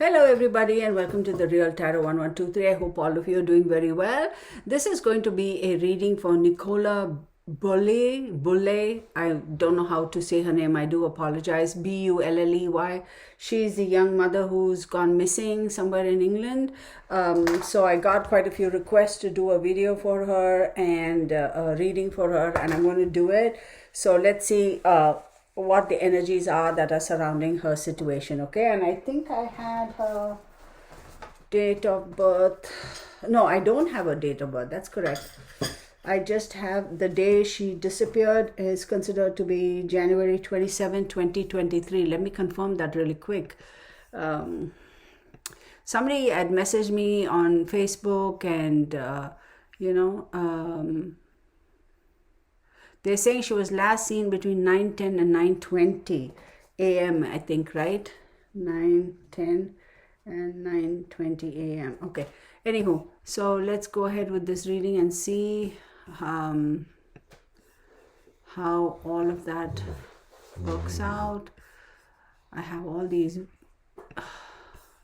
Hello everybody and welcome to the Real Tarot 1123. I hope all of you are doing very well. This is going to be a reading for Nicola Bulley. I don't know how to say her name. I do apologize. Bulley. She's a young mother who's gone missing somewhere in England. So I got quite a few requests to do a video for her and a reading for her, and I'm going to do it. So let's see what the energies are that are surrounding her situation. Okay, and I think I had her date of birth. No, I don't have a date of birth. That's correct. I just have the day she disappeared is considered to be January 27, 2023. Let me confirm that really quick. Somebody had messaged me on Facebook and they're saying she was last seen between 9:10 and 9:20 a.m. I think, right? 9:10 and 9:20 a.m. Okay. Anywho, so let's go ahead with this reading and see how all of that works out. I have all these.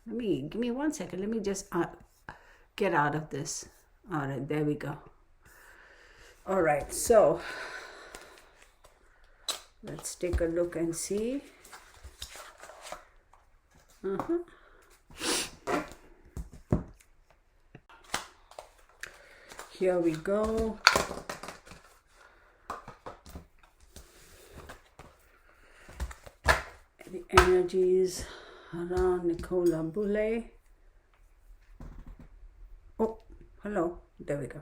Give me 1 second. Let me just get out of this. All right, there we go. All right, so let's take a look and see. Here we go. The energies around Nicola Bulley. Oh, hello. There we go.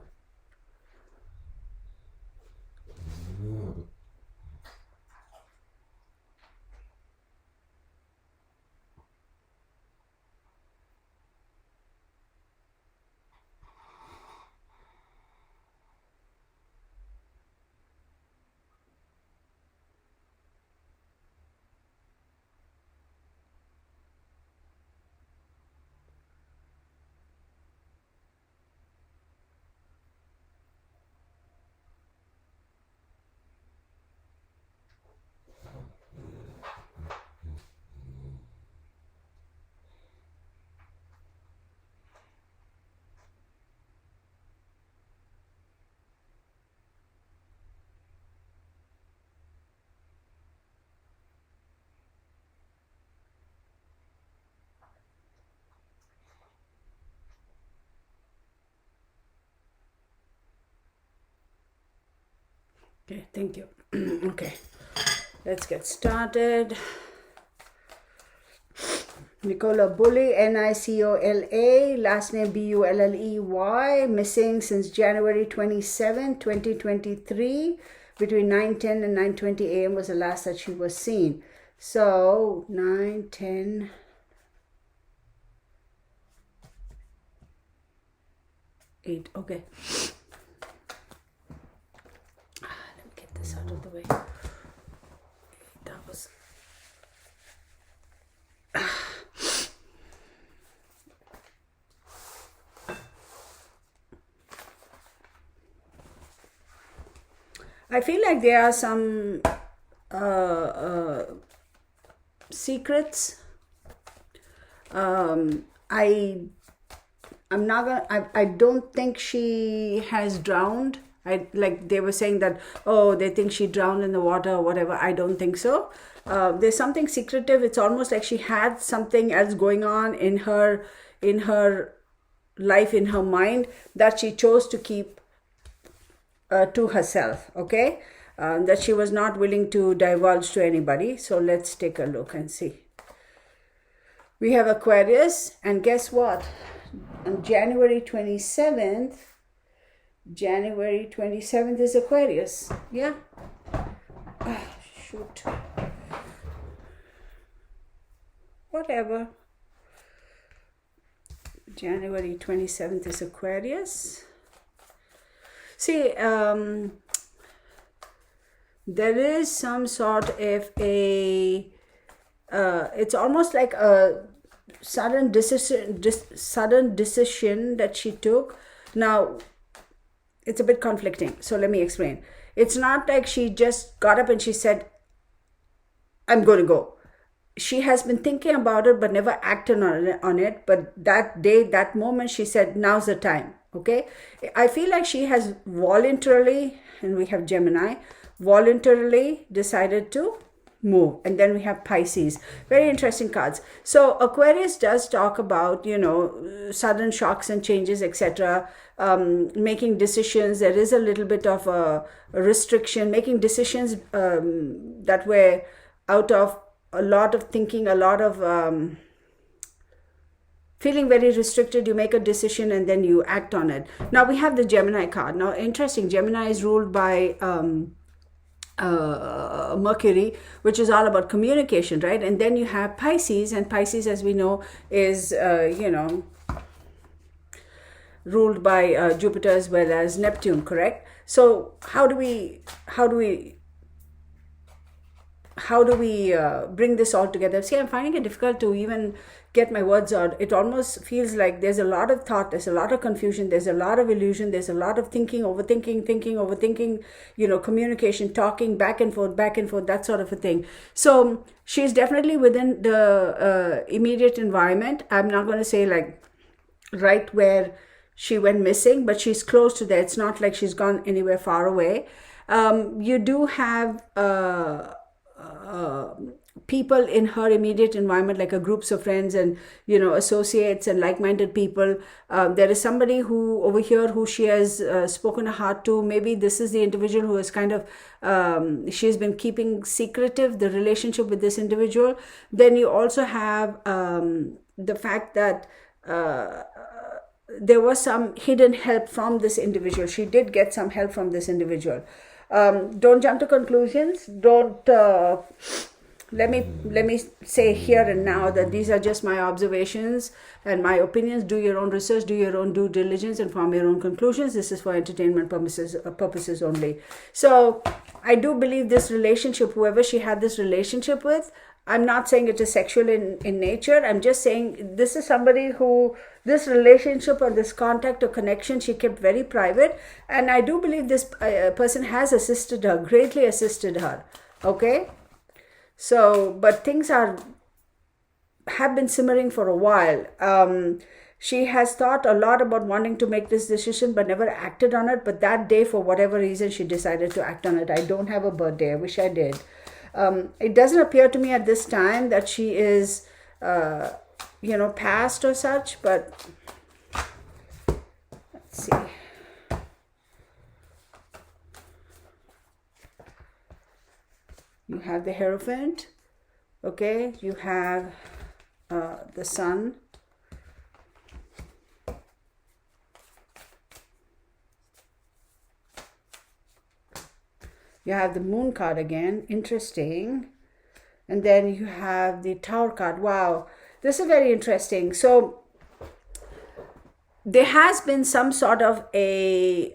Okay, thank you. Okay, let's get started. Nicola Bulley, Nicola, last name Bulley, missing since January 27, 2023. Between 9:10 and 9:20 a.m. was the last that she was seen. So 9:10. 8. Okay. Out of the way. That was I feel like there are some secrets. I don't think she has drowned. Like they were saying that, oh, they think she drowned in the water or whatever. I don't think so. There's something secretive. It's almost like she had something else going on in her life, in her mind, that she chose to keep to herself. Okay, that she was not willing to divulge to anybody. So let's take a look and see. We have Aquarius, and guess what? On January 27th is Aquarius. Yeah. Shoot. Whatever. January 27th is Aquarius. See, there is some sort of a it's almost like a sudden decision that she took. Now it's a bit conflicting, so let me explain. It's not like she just got up and she said, I'm going to go. she has been thinking about it but never acted on it. But that day, that moment, she said, now's the time. Okay, I feel like she has voluntarily, and we have Gemini, voluntarily decided to move. And then we have Pisces. Very interesting cards. So Aquarius does talk about, sudden shocks and changes, etc. Making decisions. There is a little bit of a restriction, making decisions that were out of a lot of thinking, a lot of feeling very restricted. You make a decision and then you act on it. Now we have the Gemini card. Now, interesting, Gemini is ruled by Mercury, which is all about communication, right? And then you have Pisces, and Pisces, as we know, is ruled by Jupiter as well as Neptune, correct? So how do we bring this all together? See, I'm finding it difficult to even get my words out. It almost feels like there's a lot of thought, there's a lot of confusion, there's a lot of illusion, there's a lot of thinking, overthinking, communication, talking back and forth, that sort of a thing. So she's definitely within the immediate environment. I'm not going to say like right where she went missing, but she's close to there. It's not like she's gone anywhere far away. You do have people in her immediate environment, like groups of friends and associates and like-minded people. There is somebody who over here who she has spoken her heart to. Maybe this is the individual who has kind of she's been keeping secretive the relationship with this individual. Then you also have the fact that there was some hidden help from this individual. She did get some help from this individual. Don't jump to conclusions. Don't let me say here and now that these are just my observations and my opinions. Do your own research, do your own due diligence, and form your own conclusions. This is for entertainment purposes only. So I do believe this relationship, whoever she had this relationship with, I'm not saying it is sexual in nature. I'm just saying this is somebody who this relationship or this contact or connection she kept very private. And I do believe this person has assisted her, greatly assisted her. Okay. So, but things have been simmering for a while. She has thought a lot about wanting to make this decision, but never acted on it. But that day, for whatever reason, she decided to act on it. I don't have a birthday. I wish I did. It doesn't appear to me at this time that she is, past or such, but let's see. You have the Hierophant, okay? You have the Sun. You have the Moon card again, interesting. And then you have the Tower card. Wow, this is very interesting. So there has been some sort of a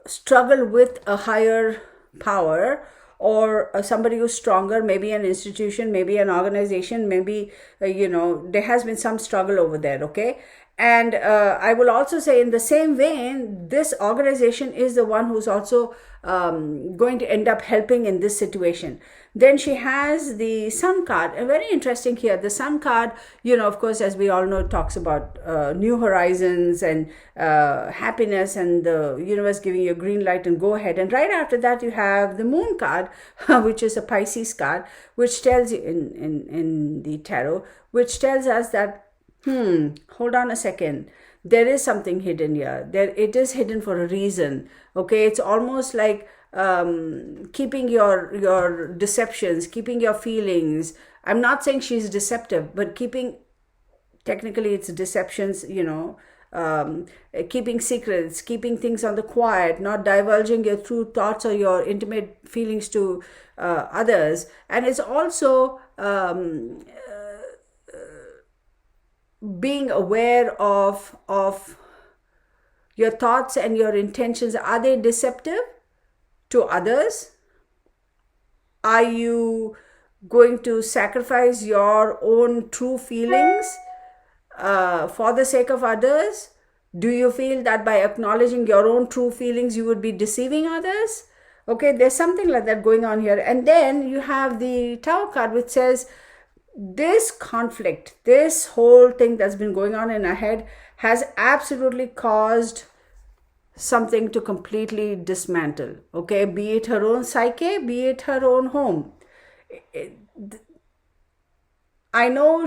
struggle with a higher power or somebody who's stronger, maybe an institution, maybe an organization, maybe, there has been some struggle over there, okay? And I will also say, in the same vein, this organization is the one who's also going to end up helping in this situation. Then she has the Sun card. Very interesting here. The Sun card, of course, as we all know, talks about new horizons and happiness and the universe giving you a green light and go ahead. And right after that, you have the Moon card, which is a Pisces card, which tells you in the tarot, which tells us that hold on a second. There is something hidden here. It is hidden for a reason. Okay, it's almost like keeping your deceptions, keeping your feelings. I'm not saying she's deceptive, but technically it's deceptions, keeping secrets, keeping things on the quiet, not divulging your true thoughts or your intimate feelings to others. And it's also being aware of your thoughts and your intentions. Are they deceptive to others? Are you going to sacrifice your own true feelings for the sake of others? Do you feel that by acknowledging your own true feelings, you would be deceiving others? Okay, there's something like that going on here. And then you have the Tower card, which says this conflict, this whole thing that's been going on in her head has absolutely caused something to completely dismantle. Okay, be it her own psyche, be it her own home. I know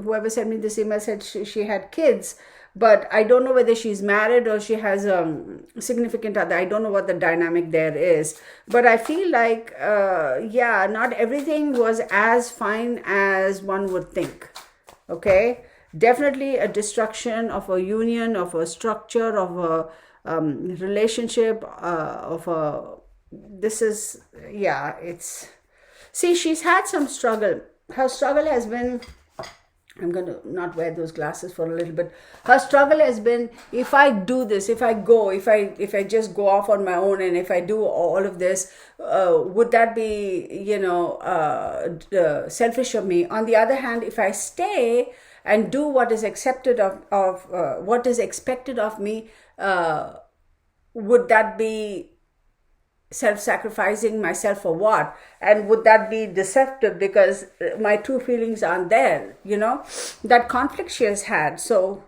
whoever sent me this email said she had kids, but I don't know whether she's married or she has a significant other. I don't know what the dynamic there is. But I feel like, yeah, not everything was as fine as one would think. Okay? Definitely a destruction of a union, of a structure, of a relationship, of a. This is, yeah, it's. See, she's had some struggle. Her struggle has been, I'm going to not wear those glasses for a little bit. Her struggle has been, if I do this, if I go, if I just go off on my own, and if I do all of this, would that be, selfish of me? On the other hand, if I stay and do what is accepted of what is expected of me, would that be self-sacrificing myself for what? And would that be deceptive because my true feelings aren't there? That conflict she has had. So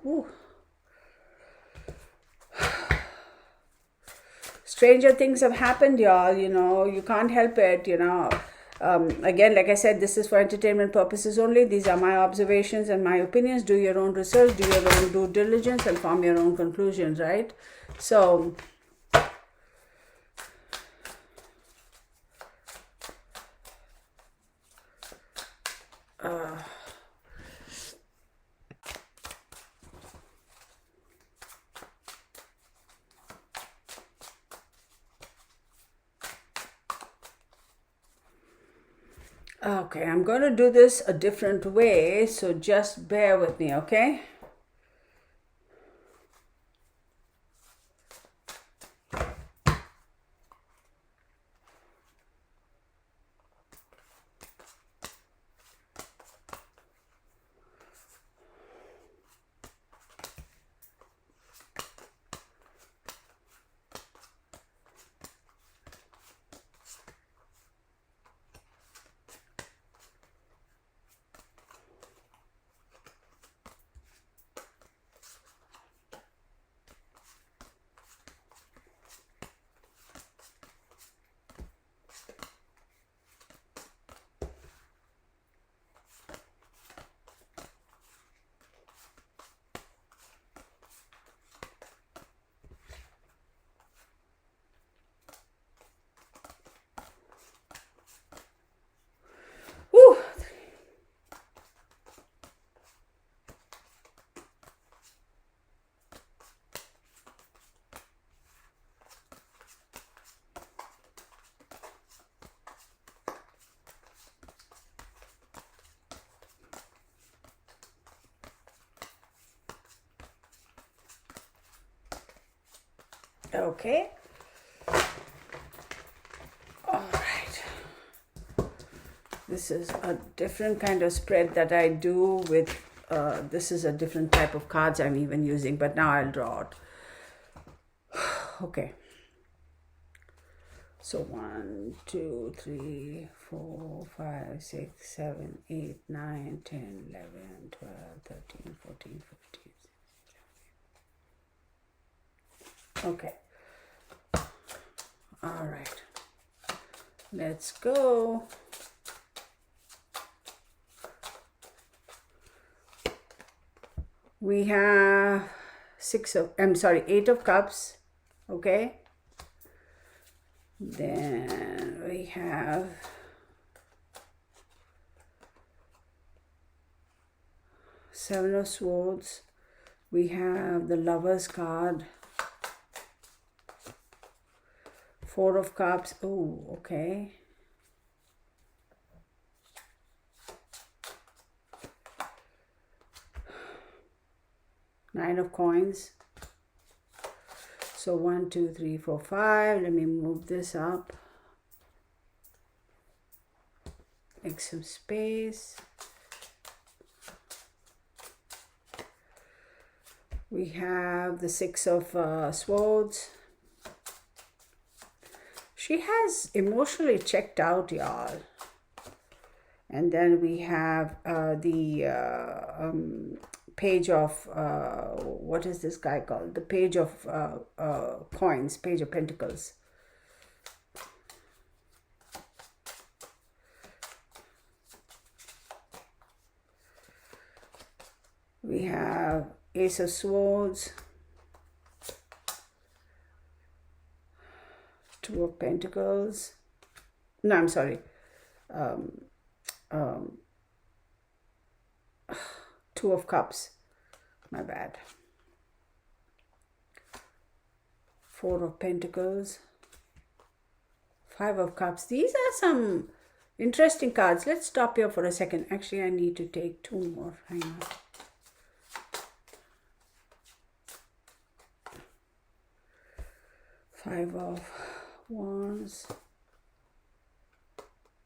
stranger things have happened, y'all. You can't help it. Again, like I said, this is for entertainment purposes only. These are my observations and my opinions. Do your own research, do your own due diligence, and form your own conclusions, right? So okay, I'm going to do this a different way, so just bear with me, okay? Whew. Okay. All right. This is a different kind of spread that I do with, this is a different type of cards I'm even using, but now I'll draw it. Okay. So 1, 2, 3, 4, 5, 6, 7, 8, 9, 10, 11, 12, 13, 14, 15. Okay. All right. Let's go. We have 8 of cups. Okay. Then we have Seven of Swords. We have the Lover's card. 4 of Cups. Oh, okay. Nine of Coins. So 1, 2, 3, 4, 5. Let me move this up. Make some space. We have the 6 of Swords. She has emotionally checked out, y'all. And then we have the page of, what is this guy called? The page of coins, page of pentacles. We have Ace of Swords, Two of Pentacles. No, I'm sorry. Two of Cups. My bad. Four of Pentacles. Five of Cups. These are some interesting cards. Let's stop here for a second. Actually, I need to take two more. Hang on. Five of Wands,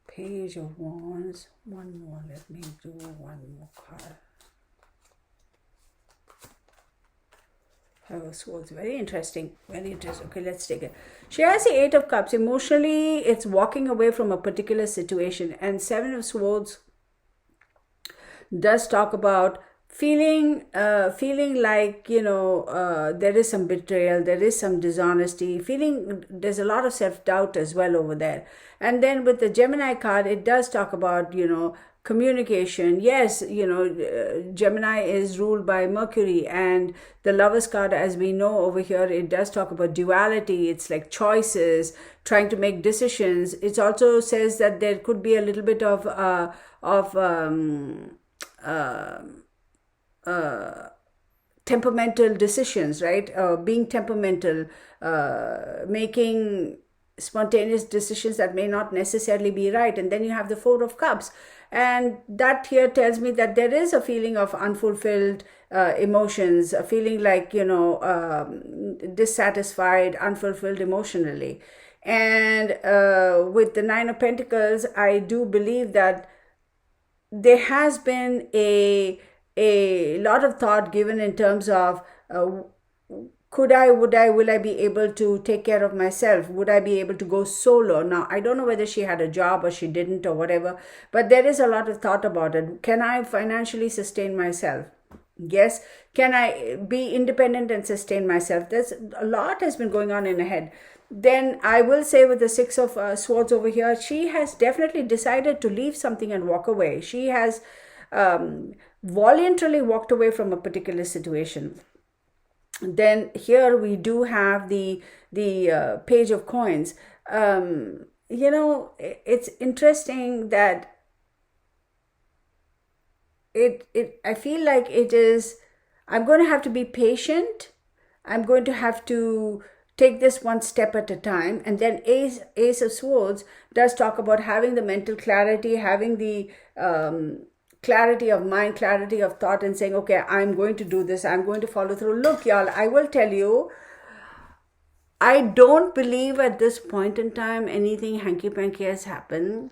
Page of Wands, one more, let me do one more card. Five of Swords, very interesting, very interesting. Okay, let's take it. She has the Eight of Cups. Emotionally, it's walking away from a particular situation. And Seven of Swords does talk about feeling like, there is some betrayal, there is some dishonesty, feeling there's a lot of self-doubt as well over there. And then with the Gemini card, it does talk about, communication. Yes, Gemini is ruled by Mercury, and the Lovers card, as we know over here, it does talk about duality. It's like choices, trying to make decisions. It also says that there could be a little bit of temperamental decisions, right? Being temperamental, making spontaneous decisions that may not necessarily be right. And then you have the Four of Cups. And that here tells me that there is a feeling of unfulfilled emotions, a feeling like, dissatisfied, unfulfilled emotionally. And with the Nine of Pentacles, I do believe that there has been a lot of thought given in terms of will I be able to take care of myself? Would I be able to go solo? Now, I don't know whether she had a job or she didn't or whatever, but there is a lot of thought about it. Can I financially sustain myself? Yes. Can I be independent and sustain myself? There's a lot has been going on in her head. Then I will say with the Six of Swords over here, she has definitely decided to leave something and walk away. She has voluntarily walked away from a particular situation. Then here we do have the Page of Coins. It's interesting that I feel like it is, I'm going to have to be patient. I'm going to have to take this one step at a time. And then Ace of Swords does talk about having the mental clarity, having the clarity of mind, clarity of thought, and saying, okay, I'm going to do this. I'm going to follow through. Look, y'all, I will tell you, I don't believe at this point in time anything hanky-panky has happened.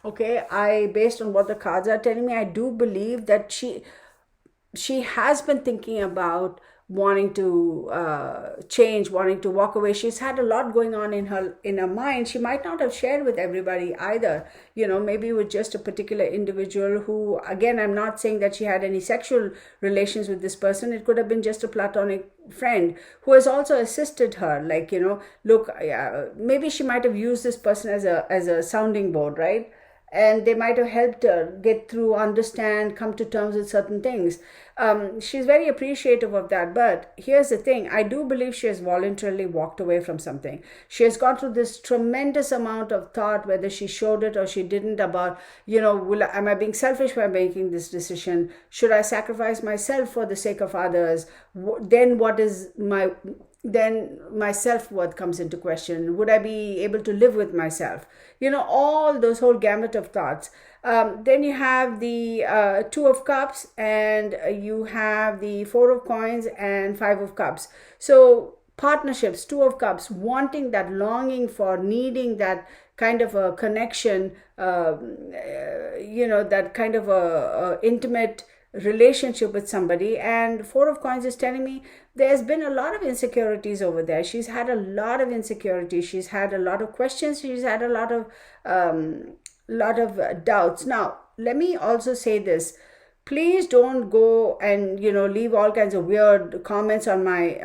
Okay, based on what the cards are telling me, I do believe that she has been thinking about wanting to change, wanting to walk away. She's had a lot going on in her mind. She might not have shared with everybody either, maybe with just a particular individual who, again, I'm not saying that she had any sexual relations with this person. It could have been just a platonic friend who has also assisted her, like, look, maybe she might have used this person as a sounding board, right? And they might have helped her get through, understand, come to terms with certain things. She's very appreciative of that. But here's the thing. I do believe she has voluntarily walked away from something. She has gone through this tremendous amount of thought, whether she showed it or she didn't, about, am I being selfish by making this decision? Should I sacrifice myself for the sake of others? Then what is then my self-worth comes into question. Would I be able to live with myself? All those whole gamut of thoughts. Then you have the Two of Cups, and you have the Four of Coins and Five of Cups. So partnerships, Two of Cups, wanting that, longing for, needing that kind of a connection, that kind of a intimate relationship with somebody. And Four of Coins is telling me there's been a lot of insecurities over there. She's had a lot of insecurities. She's had a lot of questions. She's had a lot of doubts. Now, let me also say this. Please don't go and leave all kinds of weird comments on my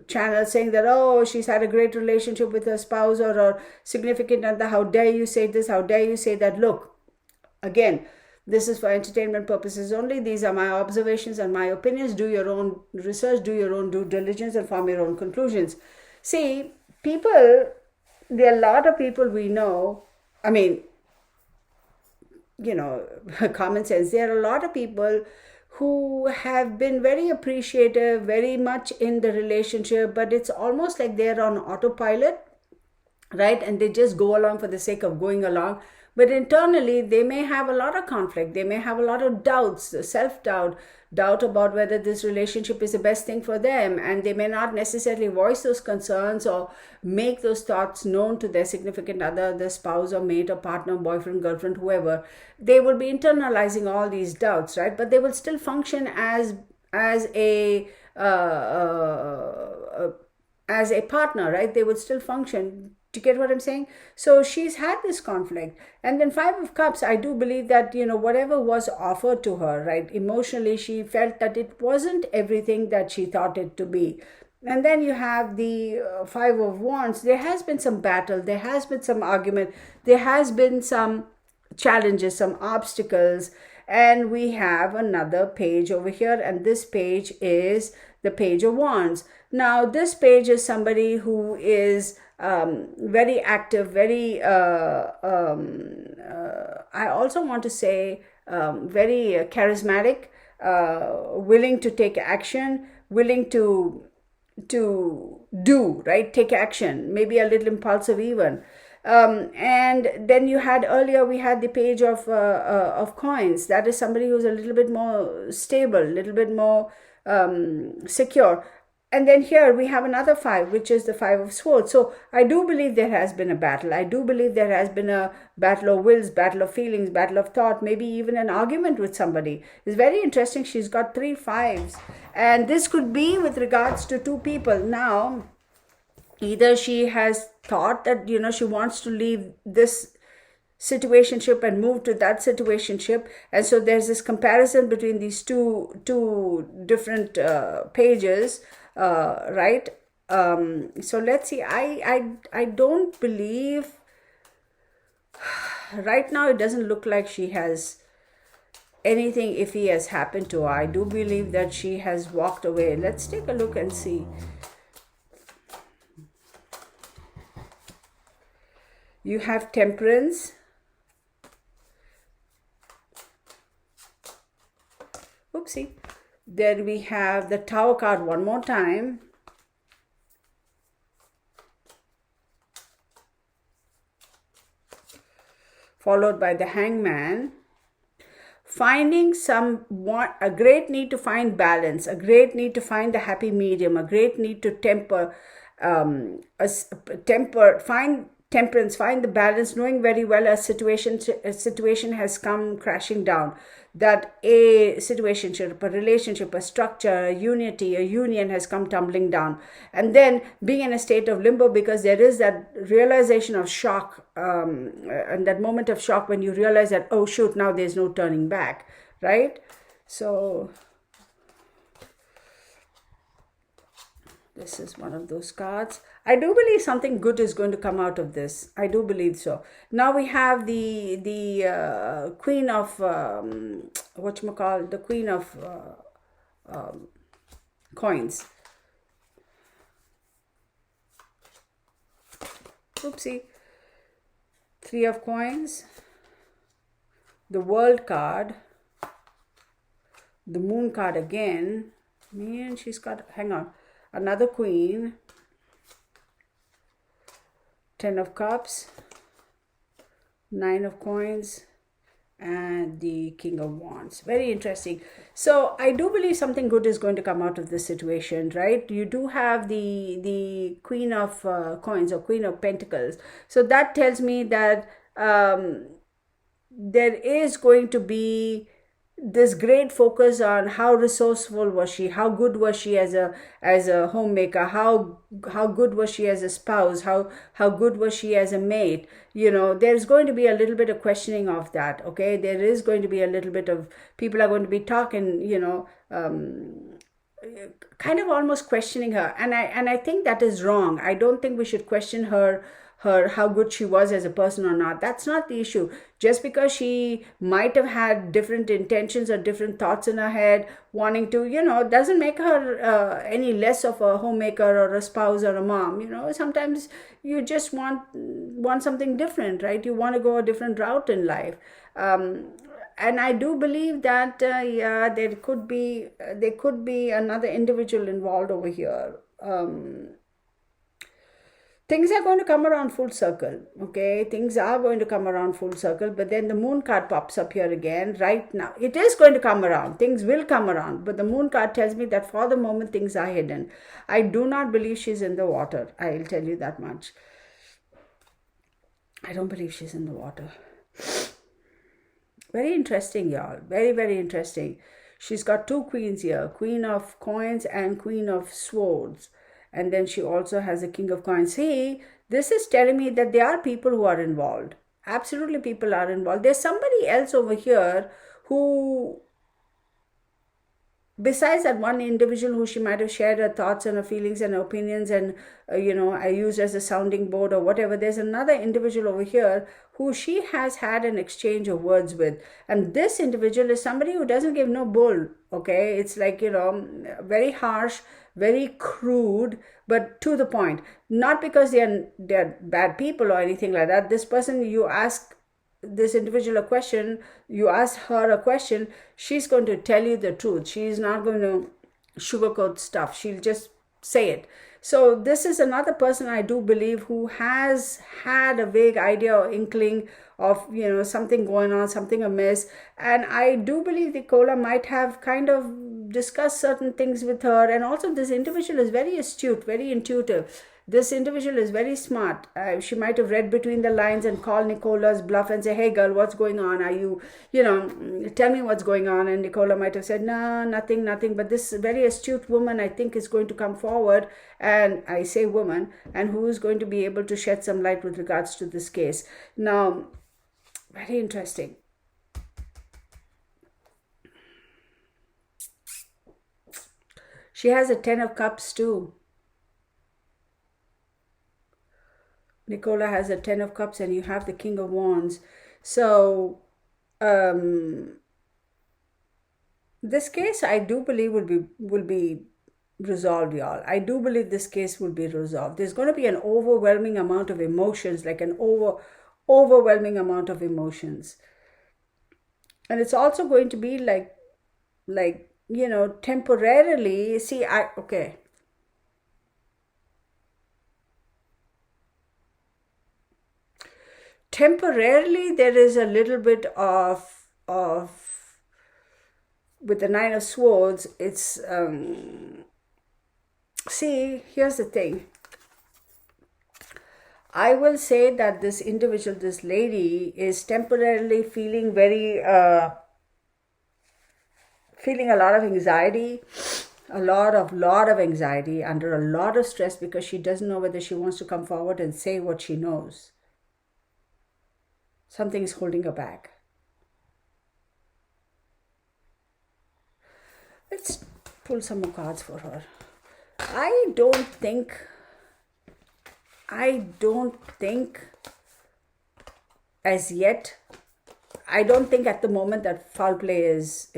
channel saying that, oh, she's had a great relationship with her spouse or her significant other. How dare you say this? How dare you say that? Look, again, this is for entertainment purposes only. These are my observations and my opinions. Do your own research, do your own due diligence, and form your own conclusions. See, there are a lot of people we know. I mean, common sense. There are a lot of people who have been very appreciative, very much in the relationship, but it's almost like they're on autopilot, right? And they just go along for the sake of going along. But internally, they may have a lot of conflict. They may have a lot of doubts, self-doubt, doubt about whether this relationship is the best thing for them. And they may not necessarily voice those concerns or make those thoughts known to their significant other, their spouse or mate or partner, boyfriend, girlfriend, whoever. They will be internalizing all these doubts, right? But they will still function as a partner, right? They would still function. Do you get what I'm saying? So she's had this conflict. And then Five of Cups, I do believe that, whatever was offered to her, right, emotionally, she felt that it wasn't everything that she thought it to be. And then you have the Five of Wands. There has been some battle. There has been some argument. There has been some challenges, some obstacles. And we have another page over here. And this page is the Page of Wands. Now, this page is somebody who is very active, very, I also want to say, very charismatic, willing to take action, willing to do, right? Take action, maybe a little impulsive even. And then we had the Page of Coins. That is somebody who's a little bit more stable, a little bit more secure. And then here we have another five, which is the Five of Swords. So I do believe there has been a battle. I do believe there has been a battle of wills, battle of feelings, battle of thought, maybe even an argument with somebody. It's very interesting. She's got 3 fives. And this could be with regards to 2 people. Now, either she has thought that, she wants to leave this situationship and move to that situationship, and so there's this comparison between these two different pages, right? So let's see. I don't believe right now. It doesn't look like she has anything iffy has happened to her. I do believe that she has walked away. Let's take a look and see. You have Temperance. Oopsie. Then we have the Tower card one more time. Followed by the Hangman. Finding a great need to find balance, a great need to find the happy medium, a great need to find temperance, find the balance, knowing very well a situation has come crashing down. That a situationship, a relationship, a structure, a unity, a union has come tumbling down. And then being in a state of limbo, because there is that realization of shock, and that moment of shock when you realize that, oh shoot, now there's no turning back, right? So this is one of those cards. I do believe something good is going to come out of this. I do believe so. Now we have the Queen of the Queen of Coins. Oopsie. 3 of Coins. The World card. The Moon card again. Man, she's got. Hang on. Another Queen. 10 of Cups, 9 of Coins, and the King of Wands. Very interesting. So I do believe something good is going to come out of this situation, right? You do have the Queen of Coins or Queen of Pentacles. So that tells me that there is going to be this great focus on how resourceful was she, how good was she as a homemaker, how good was she as a spouse, how good was she as a mate. There's going to be a little bit of questioning of that. Okay, there is going to be a little bit of, people are going to be talking, kind of almost questioning her, and I think that is wrong. I don't think we should question her how good she was as a person or not. That's not the issue. Just because she might have had different intentions or different thoughts in her head, wanting to, doesn't make her any less of a homemaker or a spouse or a mom. Sometimes you just want something different, right? You want to go a different route in life. And I do believe that yeah, there could be another individual involved over here. Things are going to come around full circle. Okay, things are going to come around full circle, but then the moon card pops up here again right now. It is going to come around, things will come around, but the moon card tells me that for the moment things are hidden. I do not believe she's in the water, I'll tell you that much. I don't believe she's in the water. Very interesting, y'all. Very, very interesting. She's got two queens here, Queen of Coins and Queen of Swords. And then she also has a King of Coins. See, this is telling me that there are people who are involved. Absolutely, people are involved. There's somebody else over here who, besides that one individual who she might have shared her thoughts and her feelings and her opinions, and I used as a sounding board or whatever, there's another individual over here who she has had an exchange of words with. And this individual is somebody who doesn't give no bull. Okay, it's like, very harsh, very crude, but to the point. Not because they're bad people or anything like that. This person, you ask this individual a question, you ask her a question, she's going to tell you the truth. She's not going to sugarcoat stuff. She'll just say it. So this is another person, I do believe, who has had a vague idea or inkling of, something going on, something amiss. And I do believe Nicola might have kind of discussed certain things with her. And also this individual is very astute, very intuitive. This individual is very smart. She might have read between the lines and called Nicola's bluff and say, hey girl, what's going on? Are you, tell me what's going on. And Nicola might have said, no, nothing. But this very astute woman, I think, is going to come forward. And I say woman, and who is going to be able to shed some light with regards to this case. Now, very interesting. She has a 10 of Cups too. Nicola has a 10 of Cups and you have the King of Wands. So, this case, I do believe will be resolved, y'all. I do believe this case will be resolved. There's going to be an overwhelming amount of emotions, like an overwhelming amount of emotions. And it's also going to be like, temporarily, okay. Temporarily, there is a little bit of with the Nine of Swords, it's, see, here's the thing. I will say that this individual, this lady, is temporarily feeling feeling a lot of anxiety, a lot of anxiety, under a lot of stress, because she doesn't know whether she wants to come forward and say what she knows. Something is holding her back. Let's pull some more cards for her. I don't think as yet, I don't think at the moment that foul play is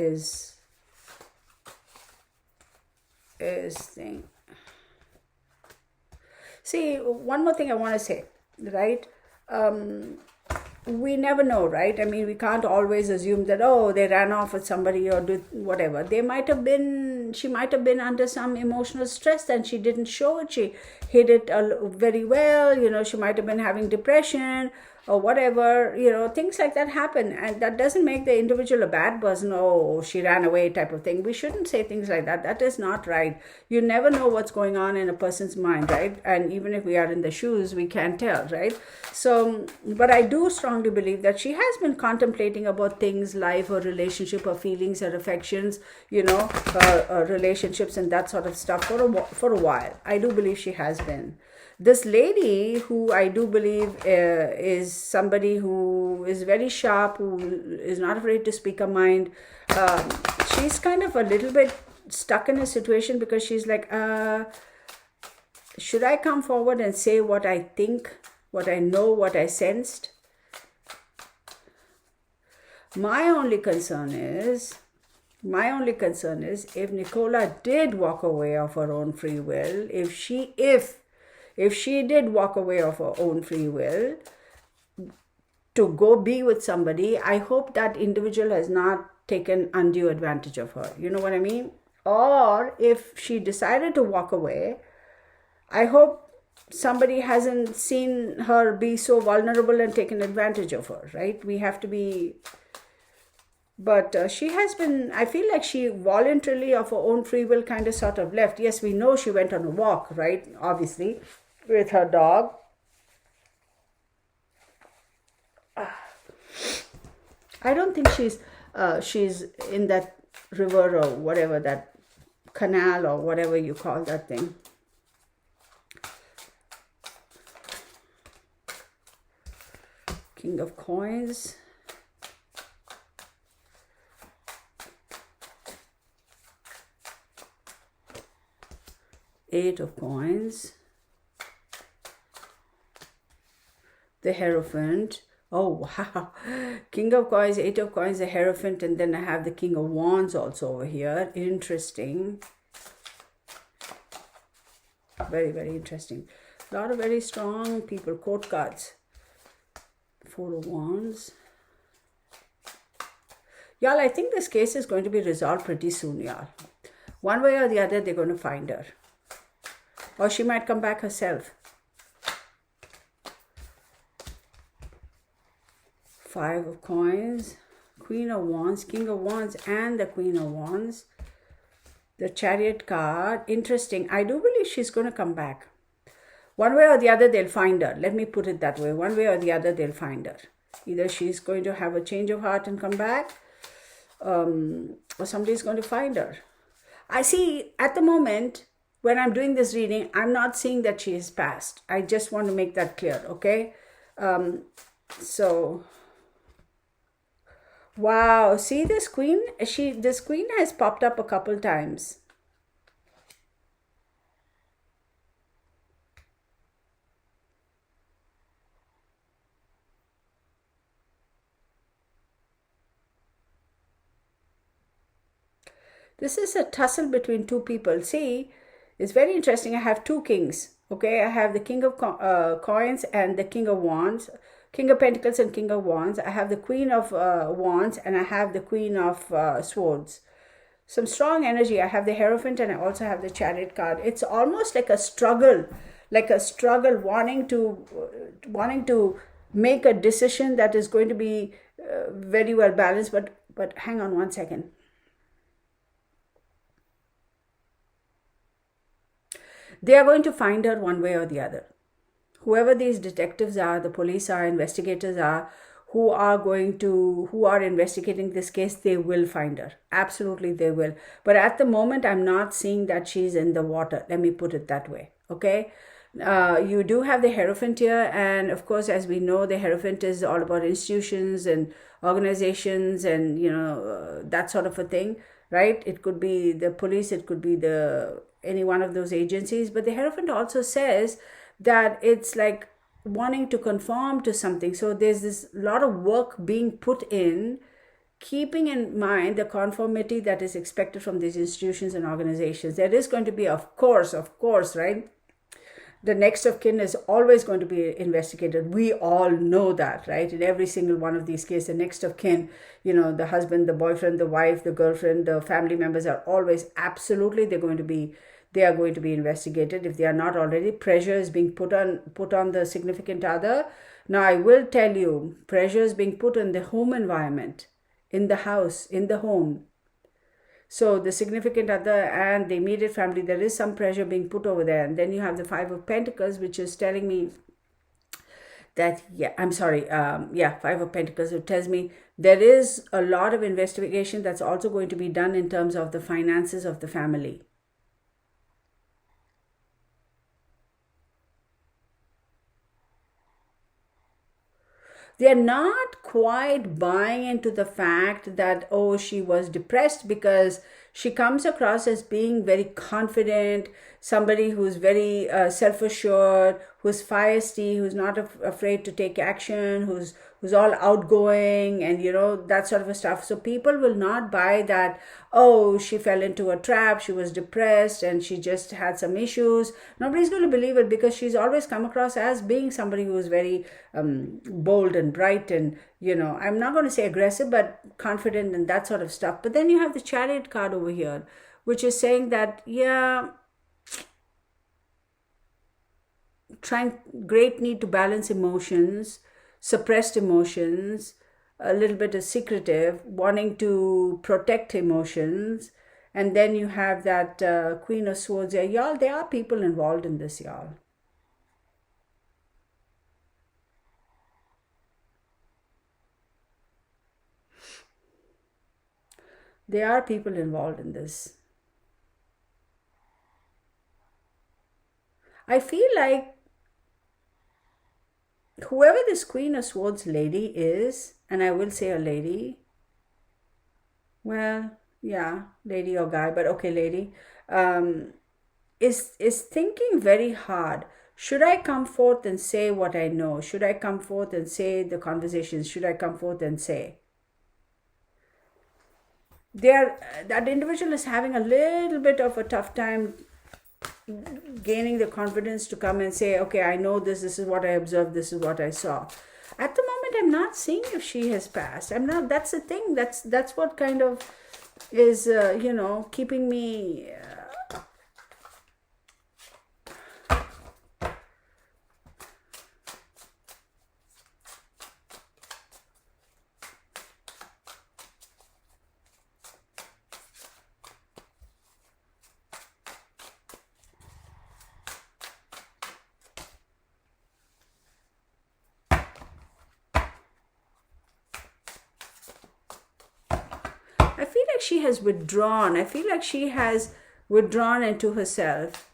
thing. See, one more thing I want to say, right? We never know, right? I mean, we can't always assume that, oh, they ran off with somebody or did whatever. She might have been under some emotional stress and she didn't show it. She hid it very well. She might have been having depression. or whatever, things like that happen, and that doesn't make the individual a bad person. Oh, she ran away type of thing. We shouldn't say things like that. That is not right. You never know what's going on in a person's mind, right? And even if we are in the shoes, we can't tell, right? So, but I do strongly believe that she has been contemplating about things, life, her relationship, her feelings, her affections, her relationships and that sort of stuff for a while. I do believe she has been. This lady, who I do believe is somebody who is very sharp, who is not afraid to speak her mind, she's kind of a little bit stuck in a situation, because she's like, should I come forward and say what I think, what I know, what I sensed? My only concern is if Nicola did walk away of her own free will, if she did walk away of her own free will to go be with somebody, I hope that individual has not taken undue advantage of her. You know what I mean? Or if she decided to walk away, I hope somebody hasn't seen her be so vulnerable and taken advantage of her, right? We have to be... But she has been, I feel like she voluntarily of her own free will kind of sort of left. Yes, we know she went on a walk, right? Obviously, with her dog. I don't think she's in that river or whatever, that canal or whatever you call that thing. King of Coins. Eight of Coins. The Hierophant. Oh, wow. King of Coins, Eight of Coins, the Hierophant, and then I have the King of Wands also over here. Interesting. Very, very interesting. A lot of very strong people. Court cards. Four of Wands. Y'all, I think this case is going to be resolved pretty soon, y'all. One way or the other, they're going to find her. Or she might come back herself. Five of Coins, Queen of Wands, King of Wands, and the Queen of Wands. The Chariot card. Interesting. I do believe she's going to come back. One way or the other, they'll find her. Let me put it that way. One way or the other, they'll find her. Either she's going to have a change of heart and come back, or somebody's going to find her. I see at the moment, when I'm doing this reading, I'm not seeing that she has passed. I just want to make that clear, okay? So, wow, see this queen? This queen has popped up a couple times. This is a tussle between two people. See, it's very interesting. I have two kings. Okay, I have the King of Coins and the King of Wands, King of Pentacles and King of Wands. I have the Queen of Wands and I have the Queen of Swords. Some strong energy. I have the Hierophant and I also have the Chariot card. It's almost like a struggle, wanting to make a decision that is going to be very well balanced. But hang on one second. They are going to find her one way or the other. Whoever these detectives are, the police are, investigators are, who are investigating this case, they will find her. Absolutely, they will. But at the moment, I'm not seeing that she's in the water. Let me put it that way. Okay. You do have the Hierophant here. And of course, as we know, the Hierophant is all about institutions and organizations and, that sort of a thing, right? It could be the police. It could be any one of those agencies. But the Hierophant also says that it's like wanting to conform to something. So there's this lot of work being put in, keeping in mind the conformity that is expected from these institutions and organizations. There is going to be, of course, right? The next of kin is always going to be investigated. We all know that, right? In every single one of these cases, the next of kin, the husband, the boyfriend, the wife, the girlfriend, the family members are always absolutely, they are going to be investigated. If they are not already, pressure is being put on the significant other. Now, I will tell you, pressure is being put on the home environment, in the house, in the home. So the significant other and the immediate family, there is some pressure being put over there. And then you have the Five of Pentacles, which is telling me that, Five of Pentacles. It tells me there is a lot of investigation that's also going to be done in terms of the finances of the family. They're not quite buying into the fact that, oh, she was depressed, because she comes across as being very confident, somebody who's very self-assured, who's feisty, who's not afraid to take action, who's all outgoing, and that sort of stuff. So people will not buy that, oh, she fell into a trap, she was depressed, and she just had some issues. Nobody's going to believe it, because she's always come across as being somebody who's very bold and bright, and I'm not going to say aggressive, but confident and that sort of stuff. But then you have the Chariot card over here, which is saying that, great need to balance emotions, suppressed emotions, a little bit of secretive, wanting to protect emotions. And then you have that Queen of Swords there. Y'all, there are people involved in this, y'all. There are people involved in this. I feel like whoever this Queen of Swords lady is, and I will say a lady, well, yeah, lady or guy, but okay, lady, is thinking very hard. Should I come forth and say what I know? Should I come forth and say the conversations? Should I come forth and say? That individual is having a little bit of a tough time gaining the confidence to come and say, okay, I know this is what I observed, this is what I saw. At the moment, I'm not seeing if she has passed. I'm not. That's the thing. That's what kind of is keeping me. I feel like she has withdrawn. I feel like she has withdrawn into herself.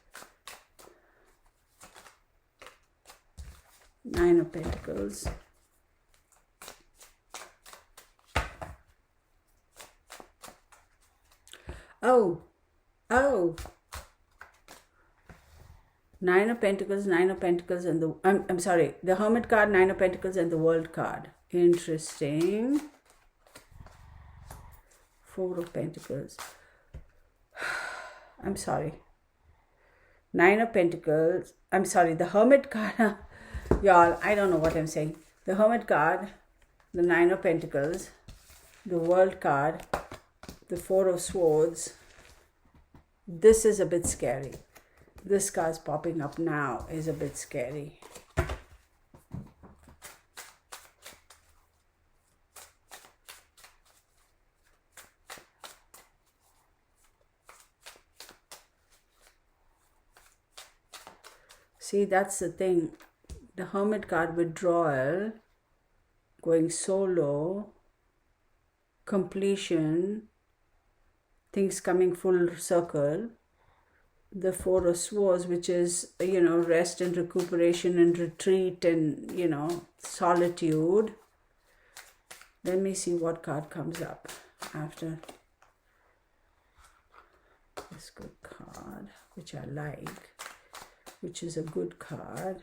Nine of Pentacles. Oh. Nine of Pentacles, and the I'm sorry, the Hermit card, Nine of Pentacles, and the World card. Interesting. Four of Pentacles. I'm sorry. Nine of Pentacles. I'm sorry, the Hermit card. Y'all, I don't know what I'm saying. The Hermit card, the Nine of Pentacles, the World card, the Four of Swords. This is a bit scary. This card's popping up now is a bit scary. See, that's the thing. The Hermit card, withdrawal, going solo, completion, things coming full circle. The Four of Swords, which is, rest and recuperation and retreat and, solitude. Let me see what card comes up after this good card, which I like, which is a good card.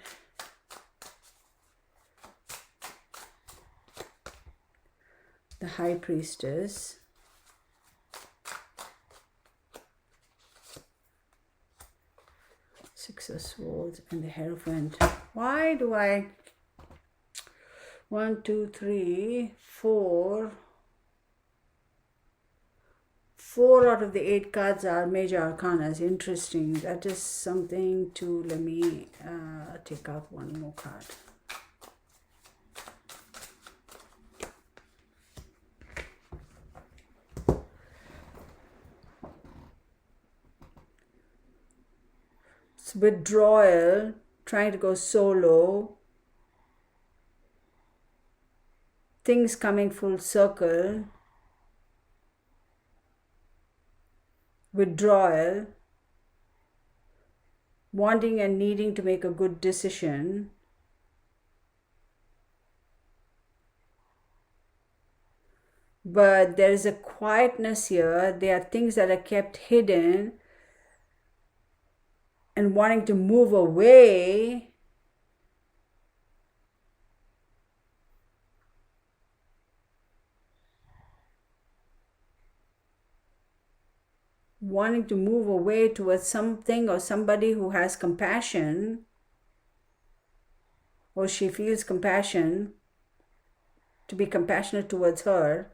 The High Priestess. Six of Swords and the Hierophant. Why do I... 1, 2, 3, 4. 4 out of the 8 cards are major arcanas. Interesting. That is something to... Let me take out one more card. withdrawal, trying to go solo, things coming full circle, withdrawal, wanting and needing to make a good decision, but there is a quietness here. There are things that are kept hidden and wanting to move away. Wanting to move away towards something or somebody who has compassion, or she feels compassion, to be compassionate towards her.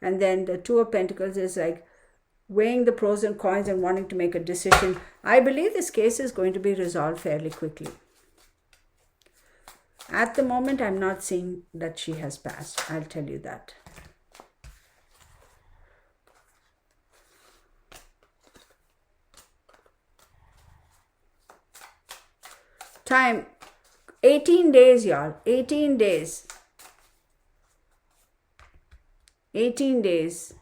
And then the Two of Pentacles is like weighing the pros and cons and wanting to make a decision. I believe this case is going to be resolved fairly quickly. At the moment, I'm not seeing that she has passed. I'll tell you that. Time, 18 days, y'all. 18 days. 18 days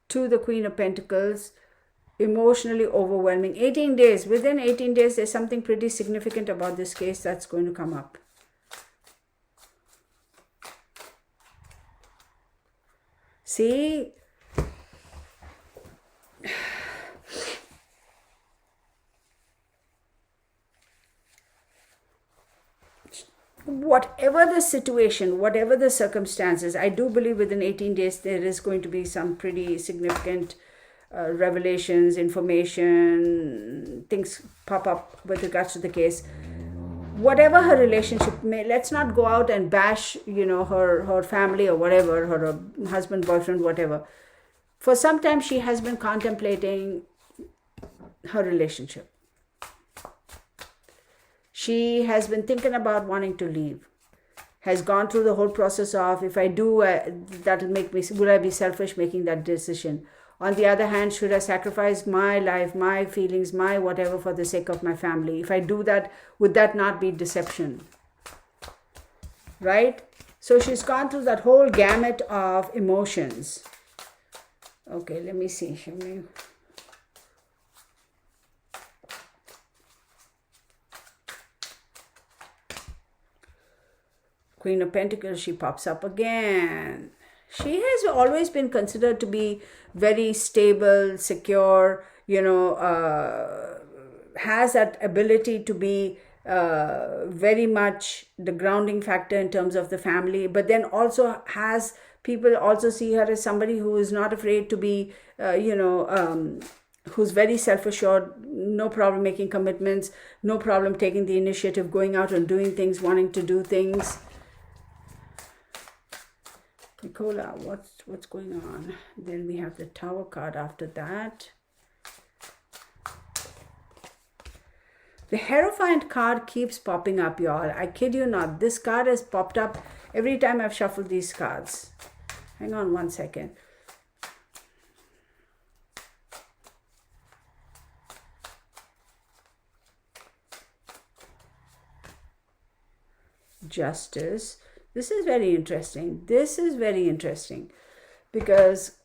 to the Queen of Pentacles. Emotionally overwhelming. 18 days. Within 18 days, there's something pretty significant about this case that's going to come up. See? Whatever the situation, whatever the circumstances, I do believe within 18 days there is going to be some pretty significant revelations, information, things pop up with regards to the case. Whatever her relationship may, let's not go out and bash, her family or whatever, her husband, boyfriend, whatever. For some time she has been contemplating her relationship. She has been thinking about wanting to leave. Has gone through the whole process of, if I do, that'll make me, will I be selfish making that decision? On the other hand, should I sacrifice my life, my feelings, my whatever for the sake of my family? If I do that, would that not be deception? Right? So she's gone through that whole gamut of emotions. Okay, let me see. Show me. Queen of Pentacles, she pops up again. She has always been considered to be very stable, secure, has that ability to be very much the grounding factor in terms of the family, but then also has, people also see her as somebody who is not afraid to be, who's very self-assured, no problem making commitments, no problem taking the initiative, going out and doing things, wanting to do things. Nicola, what's going on? Then we have the Tower card after that. The Hierophant card keeps popping up, y'all. I kid you not. This card has popped up every time I've shuffled these cards. Hang on one second. Justice. This is very interesting. This is very interesting because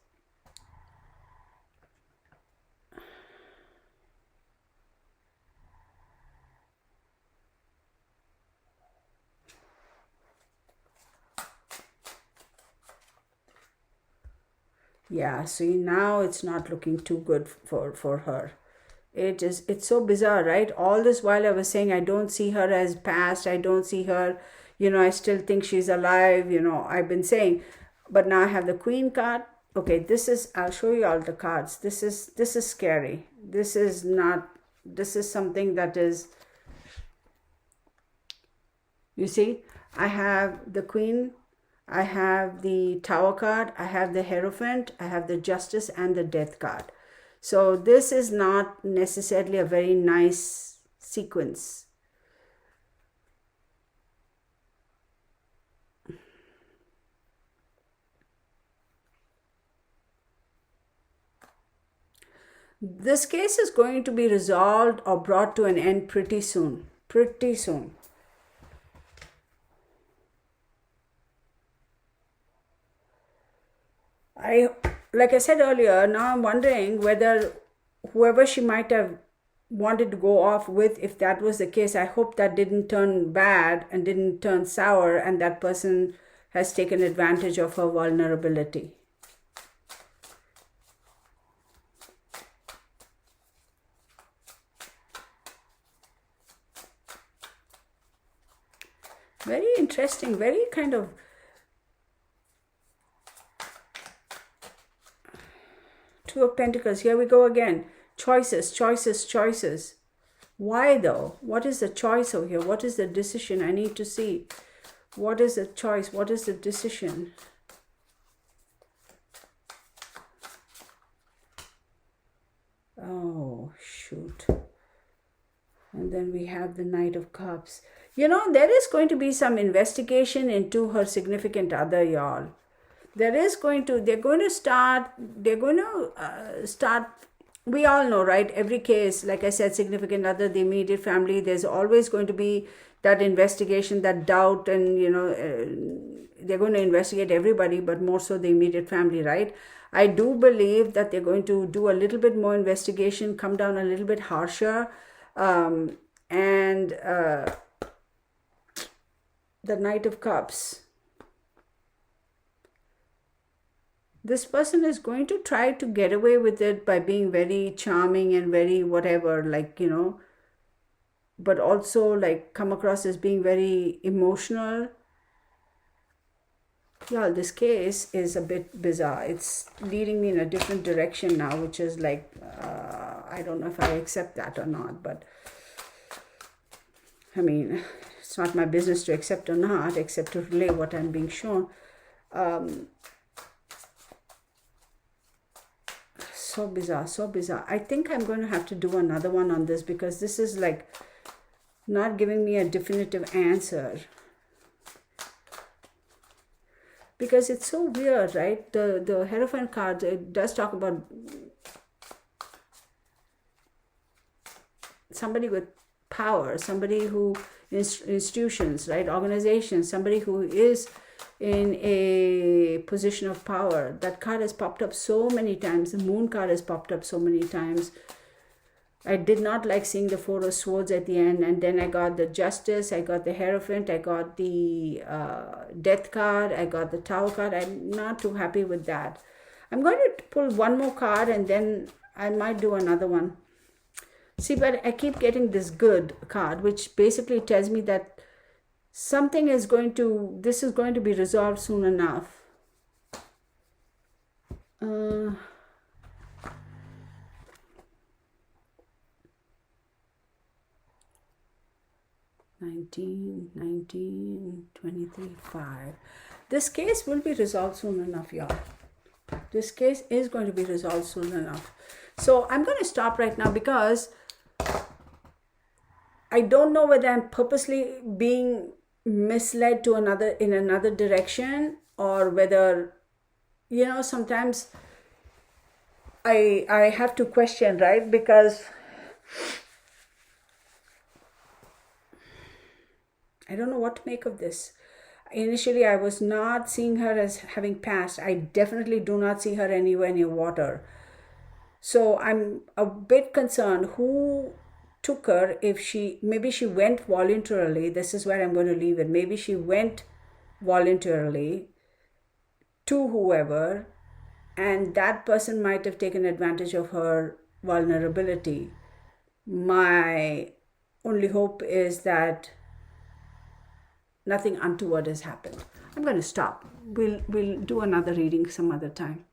yeah, see, now it's not looking too good for her. It's so bizarre, right? All this while I was saying I don't see her as past, I don't see her, I still think she's alive, I've been saying, but now I have the Queen card. Okay, this is, I'll show you all the cards. This is scary. This is something that is, you see, I have the Queen, I have the Tower card, I have the Hierophant, I have the Justice and the Death card. So this is not necessarily a very nice sequence. This case is going to be resolved or brought to an end pretty soon. Pretty soon. Like I said earlier, now I'm wondering whether whoever she might have wanted to go off with, if that was the case, I hope that didn't turn bad and didn't turn sour, and that person has taken advantage of her vulnerability. Very interesting, very kind of Two of Pentacles. Here we go again. Choices, choices, choices. Why though? What is the choice over here? What is the decision? I need to see. What is the choice? What is the decision? Oh, shoot. And then we have the Knight of Cups. You know, there is going to be some investigation into her significant other, y'all. They're going to start, we all know, right? Every case, like I said, significant other, the immediate family, there's always going to be that investigation, that doubt, and, they're going to investigate everybody, but more so the immediate family, right? I do believe that they're going to do a little bit more investigation, come down a little bit harsher, and the Knight of Cups. This person is going to try to get away with it by being very charming and very whatever, but also come across as being very emotional. Yeah, this case is a bit bizarre. It's leading me in a different direction now, which is I don't know if I accept that or not, but I mean, it's not my business to accept or not, except to relay what I'm being shown. So bizarre, so bizarre. I think I'm going to have to do another one on this, because this is not giving me a definitive answer. Because it's so weird, right? The Hierophant card, it does talk about somebody with power, somebody who, institutions, right? Organizations, somebody who is in a position of power. That card has popped up so many times. The Moon card has popped up so many times. I did not like seeing the Four of Swords at the end, and then I got the Justice, I got the Hierophant, I got the Death card, I got the Tower card. I'm not too happy with that. I'm going to pull one more card and then I might do another one. See, but I keep getting this Good card, which basically tells me that this is going to be resolved soon enough. 19, 23, 5. This case will be resolved soon enough, y'all. This case is going to be resolved soon enough. So I'm going to stop right now, because I don't know whether I'm purposely being misled to in another direction, or whether, sometimes I have to question, right? Because I don't know what to make of this. Initially, I was not seeing her as having passed. I definitely do not see her anywhere near water. So I'm a bit concerned who took her. Maybe she went voluntarily. This is where I'm going to leave it. Maybe she went voluntarily to whoever, and that person might have taken advantage of her vulnerability. My only hope is that nothing untoward has happened. I'm going to stop. We'll do another reading some other time.